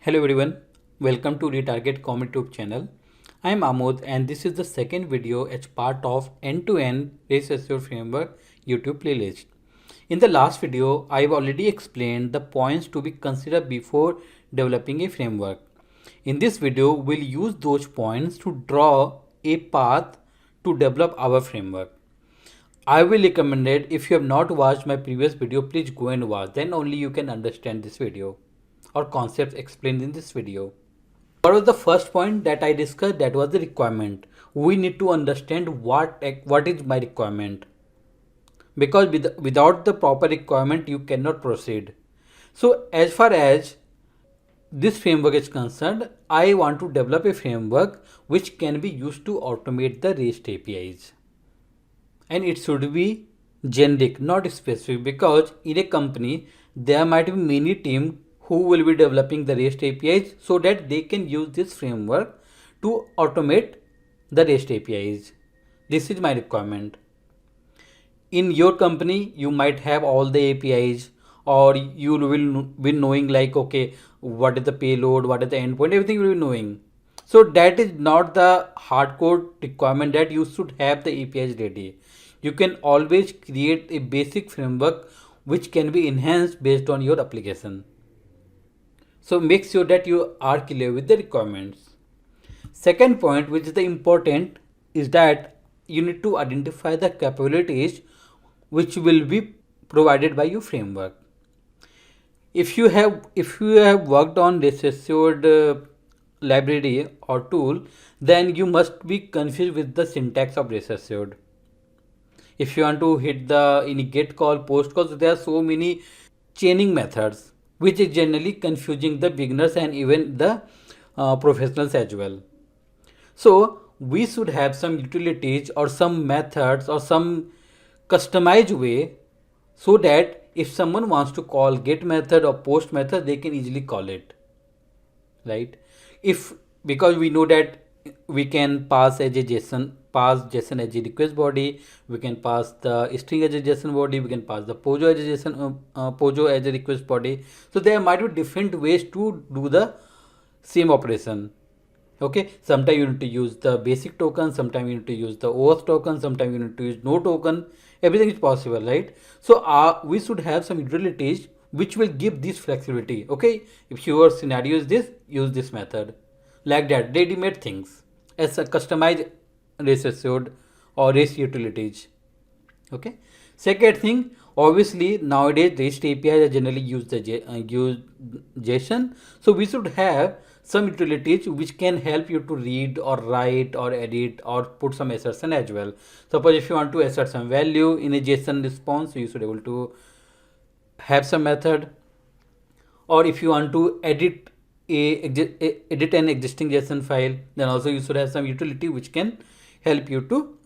Hello everyone, welcome to Retarget Com YouTube channel. I am Amod and this is the second video as part of end-to-end Race SEO Framework YouTube playlist. In the last video, I have already explained the points to be considered before developing a framework. In this video, we'll use those points to draw a path to develop our framework. I will recommend it. If you have not watched my previous video, please go and watch. Then only you can understand this video or concepts explained in this video. What was the first point that I discussed? That was the requirement. We need to understand what is my requirement, because without the proper requirement you cannot proceed. So as far as this framework is concerned, I want to develop a framework which can be used to automate the REST APIs, and it should be generic, not specific, because in a company there might be many teams who will be developing the REST APIs, so that they can use this framework to automate the REST APIs. This is my requirement. In your company you might have all the APIs, or you will be knowing like, okay, what is the payload, what is the endpoint, everything you will be knowing. So that is not the hardcore requirement that you should have the APIs ready. You can always create a basic framework which can be enhanced based on your application. So make sure that you are clear with the requirements. Second point, which is the important, is that you need to identify the capabilities which will be provided by your framework. If you have worked on this assured library or tool, then you must be confused with the syntax of REST assured. If you want to hit the in get call, post calls, there are so many chaining methods, which is generally confusing the beginners and even the professionals as well. So we should have some utilities or some methods or some customized way, so that if someone wants to call get method or post method, they can easily call it, right? If Because we know that we can pass JSON as a request body, we can pass the string as a JSON body, we can pass the POJO as a POJO as a request body. So there might be different ways to do the same operation. Okay, sometimes you need to use the basic token, sometimes you need to use the OAuth token, sometimes you need to use no token. Everything is possible, right? So we should have some utilities which will give this flexibility. Okay, if your scenario is this, use this method, like that, ready-made things as a customized REST assured or REST utilities. Okay. Second thing, obviously nowadays REST APIs are generally use JSON. So we should have some utilities which can help you to read or write or edit or put some assertion as well. Suppose if you want to assert some value in a JSON response, you should able to have some method. Or if you want to edit edit an existing JSON file, then also you should have some utility which can help you to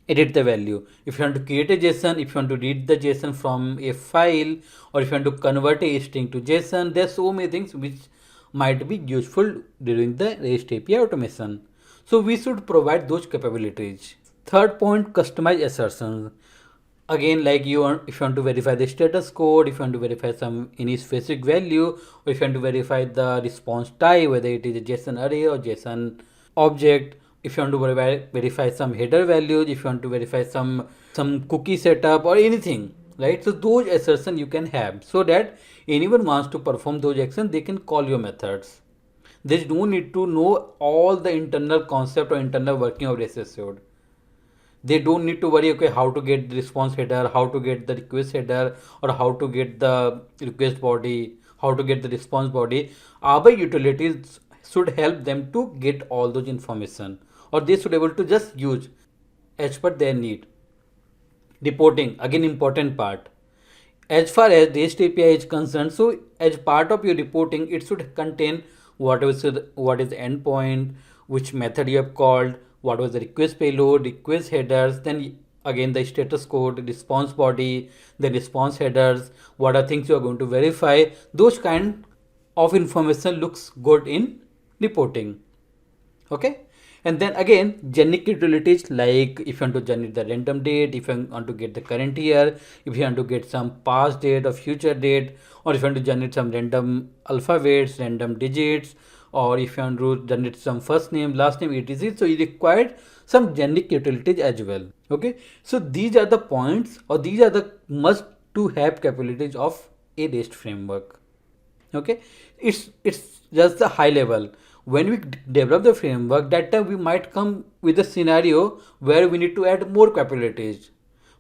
edit the value. If you want to create a JSON, if you want to read the JSON from a file, or if you want to convert a string to JSON, there are so many things which might be useful during the REST API automation. So we should provide those capabilities. Third point, customize assertions. Again, like if you want to verify the status code, if you want to verify some any specific value, or if you want to verify the response type, whether it is a JSON array or JSON object, if you want to verify some header values, if you want to verify some cookie setup or anything, right? So those assertions you can have, so that anyone wants to perform those actions, they can call your methods. There's no need to know all the internal concept or internal working of REST assured. They don't need to worry, okay, how to get the response header, how to get the request header, or how to get the request body, how to get the response body. Our utilities should help them to get all those information, or they should be able to just use as per their need. Reporting, again, important part. As far as REST API is concerned, so as part of your reporting, it should contain what is the endpoint, which method you have called, what was the request payload, request headers, then again the status code, response body, the response headers, what are things you are going to verify. Those kind of information looks good in reporting. Okay. And then again, generic utilities, like if you want to generate the random date, if you want to get the current year, if you want to get some past date or future date, or if you want to generate some random alphabets, random digits, or if you want to generate some first name, last name, etc. So you required some generic utilities as well. Okay, so these are the points, or these are the must to have capabilities of a REST framework. Okay, it's just the high level. When we develop the framework, that time we might come with a scenario where we need to add more capabilities,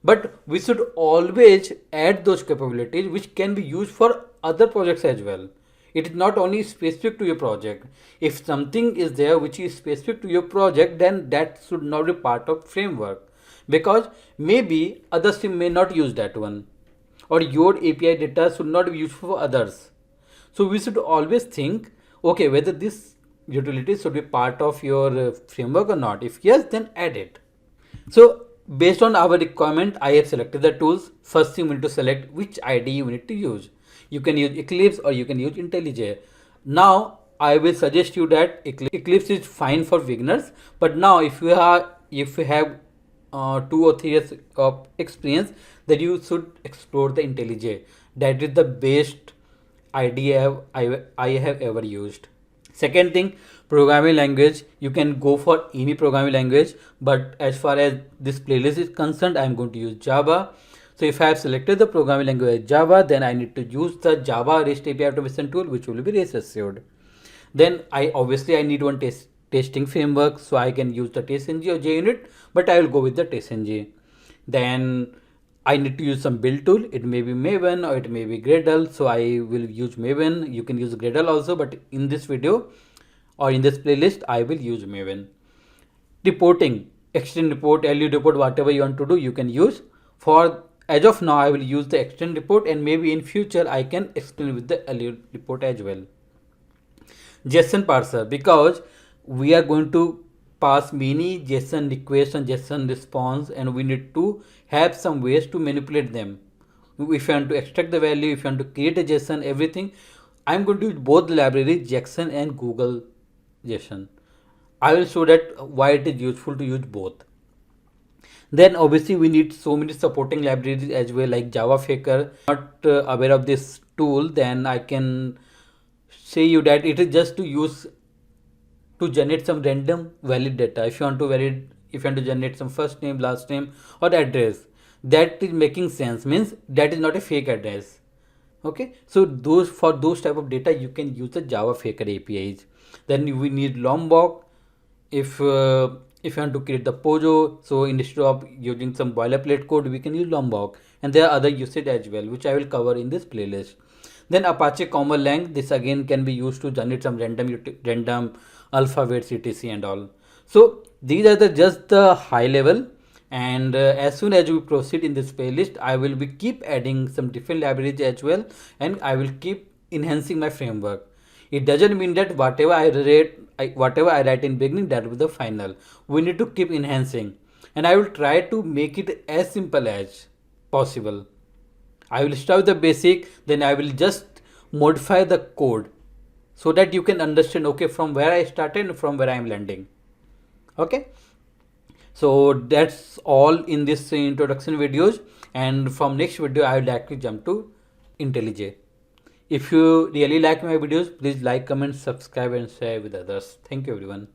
but we should always add those capabilities which can be used for other projects as well. It is not only specific to your project. If something is there which is specific to your project, then that should not be part of framework, because maybe others may not use that one, or your API data should not be useful for others. So we should always think, okay, whether this utility should be part of your framework or not. If yes, then add it. So based on our requirement, I have selected the tools. First thing we need to select which IDE you need to use. You can use Eclipse or you can use IntelliJ. Now I will suggest you that Eclipse is fine for beginners, but now if you have 2 or 3 years of experience, then you should explore the IntelliJ. That is the best idea I have ever used. Second thing, programming language. You can go for any programming language, but as far as this playlist is concerned, I am going to use Java. So if I have selected the programming language Java, then I need to use the Java REST API automation tool, which will be REST assured. Then I need one testing framework, so I can use the TestNG or JUnit, but I will go with the TestNG. Then I need to use some build tool. It may be Maven or it may be Gradle, so I will use Maven. You can use Gradle also, but in this video or in this playlist, I will use Maven. Reporting, extend report, LU report, whatever you want to do, you can use. For as of now, I will use the extend report, and maybe in future I can extend with the LU report as well. JSON parser, because we are going to pass many JSON requests and JSON response, and we need to have some ways to manipulate them. If you want to extract the value, if you want to create a JSON, everything, I'm going to use both libraries, JSON and Google JSON. I will show that why it is useful to use both. Then obviously we need so many supporting libraries as well, like Java Faker. Not aware of this tool, then I can say you that it is just to use to generate some random valid data. If you want to generate some first name, last name, or address, that is making sense, means that is not a fake address. Okay, so for those type of data you can use the Java Faker APIs. Then we need Lombok if you want to create the Pojo. So instead of using some boilerplate code, we can use Lombok, and there are other usage as well, which I will cover in this playlist. Then Apache Common Lang, this again can be used to generate some random alphabets, etc. and all. So these are just the high level, and as soon as we proceed in this playlist, I will be keep adding some different libraries as well, and I will keep enhancing my framework. It doesn't mean that whatever I write in beginning, that will be the final. We need to keep enhancing, and I will try to make it as simple as possible. I will start with the basic, then I will just modify the code so that you can understand, okay, from where I started and from where I am landing. Okay, so that's all in this introduction videos, and from next video I would like to jump to IntelliJ. If you really like my videos, please like, comment, subscribe and share with others. Thank you everyone.